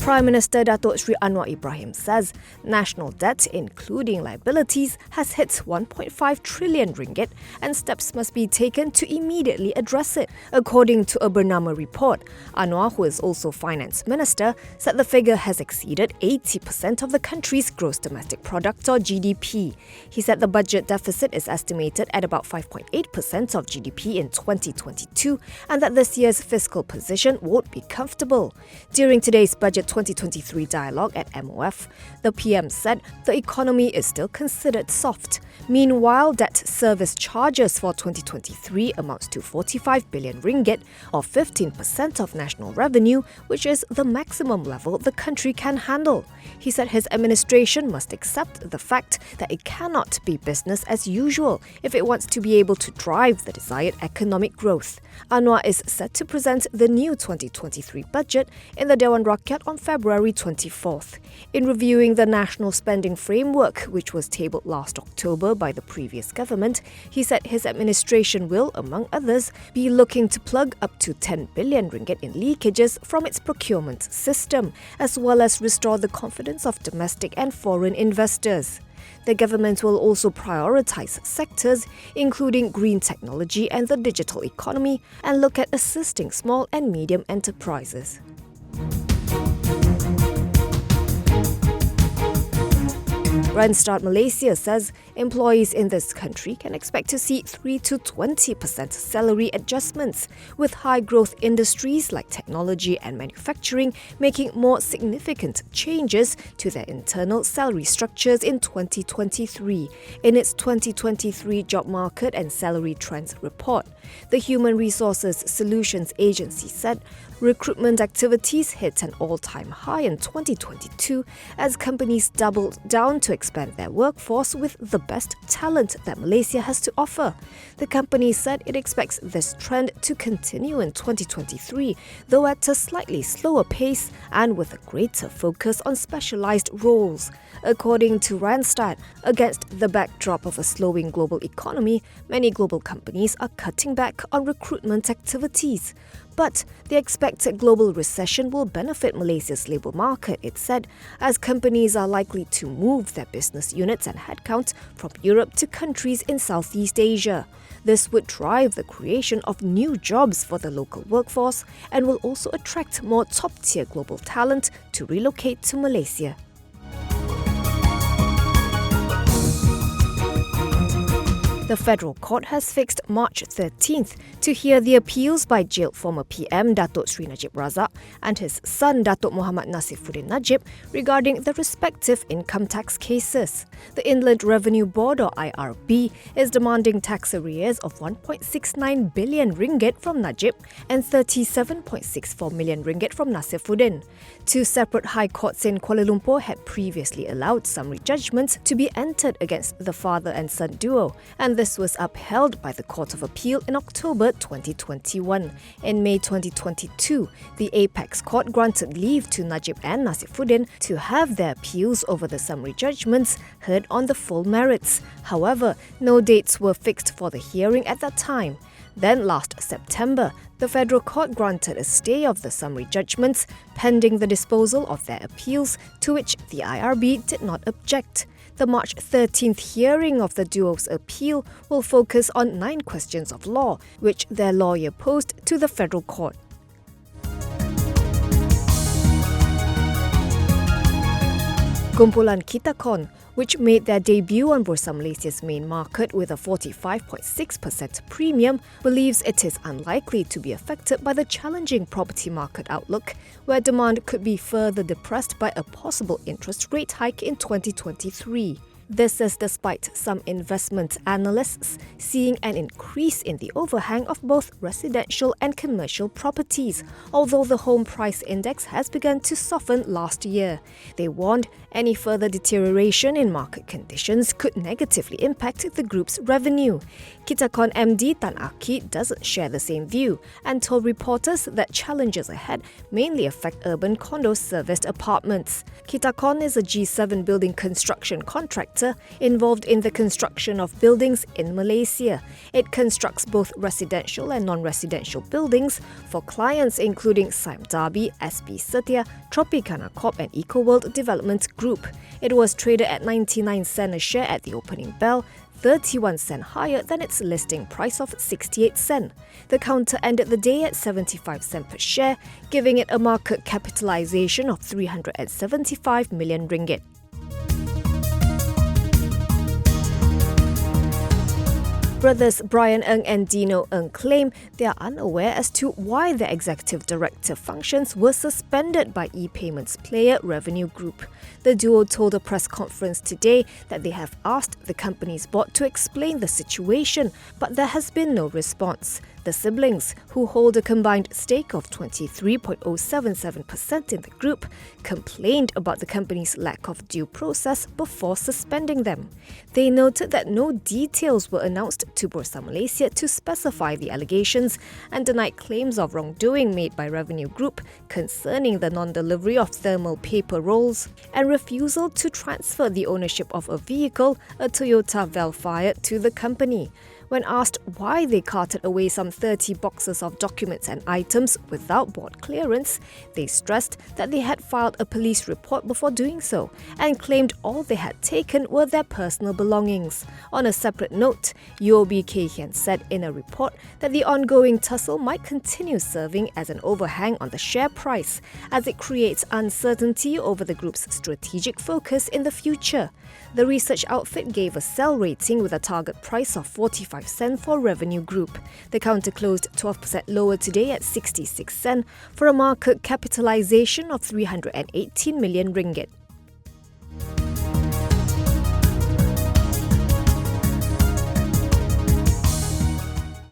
Prime Minister Datuk Seri Anwar Ibrahim says national debt, including liabilities, has hit 1.5 trillion ringgit and steps must be taken to immediately address it. According to a Bernama report, Anwar, who is also Finance Minister, said the figure has exceeded 80% of the country's gross domestic product or GDP. He said the budget deficit is estimated at about 5.8% of GDP in 2022 and that this year's fiscal position won't be comfortable. During today's Budget 2023 dialogue at MOF, the PM said the economy is still considered soft. Meanwhile, debt service charges for 2023 amounts to 45 billion ringgit or 15% of national revenue, which is the maximum level the country can handle. He said his administration must accept the fact that it cannot be business as usual if it wants to be able to drive the desired economic growth. Anwar is set to present the new 2023 budget in the Dewan Rakyat on February 24th. In reviewing the national spending framework, which was tabled last October by the previous government, he said his administration will, among others, be looking to plug up to 10 billion ringgit in leakages from its procurement system, as well as restore the confidence of domestic and foreign investors. The government will also prioritise sectors including green technology and the digital economy and look at assisting small and medium enterprises. Randstad Malaysia says employees in this country can expect to see 3 to 20% salary adjustments, with high-growth industries like technology and manufacturing making more significant changes to their internal salary structures in 2023. In its 2023 Job Market and Salary Trends report, the Human Resources Solutions Agency said recruitment activities hit an all-time high in 2022 as companies doubled down to expand their workforce with the best talent that Malaysia has to offer. The company said it expects this trend to continue in 2023, though at a slightly slower pace and with a greater focus on specialised roles. According to Randstad, against the backdrop of a slowing global economy, many global companies are cutting back on recruitment activities. But they expect a global recession will benefit Malaysia's labour market, it said, as companies are likely to move their business units and headcount from Europe to countries in Southeast Asia. This would drive the creation of new jobs for the local workforce and will also attract more top-tier global talent to relocate to Malaysia. The Federal Court has fixed March 13th to hear the appeals by jailed former PM Datuk Seri Najib Razak and his son Datuk Muhammad Nasifuddin Najib regarding the respective income tax cases. The Inland Revenue Board, or IRB, is demanding tax arrears of 1.69 billion ringgit from Najib and 37.64 million ringgit from Nasifuddin. Two separate high courts in Kuala Lumpur had previously allowed summary judgments to be entered against the father and son duo, and this was upheld by the Court of Appeal in October 2021. In May 2022, the Apex Court granted leave to Najib and Nasifuddin to have their appeals over the summary judgments heard on the full merits. However, no dates were fixed for the hearing at that time. Then last September, the Federal Court granted a stay of the summary judgments pending the disposal of their appeals, to which the IRB did not object. The March 13th hearing of the duo's appeal will focus on 9 questions of law, which their lawyer posed to the Federal Court. Kumpulan Kitakon, which made their debut on Bursa Malaysia's main market with a 45.6% premium, believes it is unlikely to be affected by the challenging property market outlook, where demand could be further depressed by a possible interest rate hike in 2023. This is despite some investment analysts seeing an increase in the overhang of both residential and commercial properties, although the home price index has begun to soften last year. They warned any further deterioration in market conditions could negatively impact the group's revenue. Kitakon MD Tan Aki doesn't share the same view and told reporters that challenges ahead mainly affect urban condo serviced apartments. Kitakon is a G7 building construction contractor contractor involved in the construction of buildings in Malaysia. It constructs both residential and non-residential buildings for clients including Sime Darby, SB Setia, Tropicana Corp and EcoWorld Development Group. It was traded at 99 cents a share at the opening bell, 31 cents higher than its listing price of 68 cents. The counter ended the day at 75 cents per share, giving it a market capitalization of 375 million ringgit. Brothers Brian Ng and Dino Ng claim they are unaware as to why their executive director functions were suspended by e-payments player Revenue Group. The duo told a press conference today that they have asked the company's board to explain the situation, but there has been no response. The siblings, who hold a combined stake of 23.077% in the group, complained about the company's lack of due process before suspending them. They noted that no details were announced to Bursa Malaysia to specify the allegations and denied claims of wrongdoing made by Revenue Group concerning the non-delivery of thermal paper rolls and refusal to transfer the ownership of a vehicle, a Toyota Velfire, to the company. When asked why they carted away some 30 boxes of documents and items without board clearance, they stressed that they had filed a police report before doing so and claimed all they had taken were their personal belongings. On a separate note, UOB Kay Hian said in a report that the ongoing tussle might continue serving as an overhang on the share price as it creates uncertainty over the group's strategic focus in the future. The research outfit gave a sell rating with a target price of 45 cents for Revenue Group. The counter closed 12% lower today at 66 cents for a market capitalization of 318 million ringgit.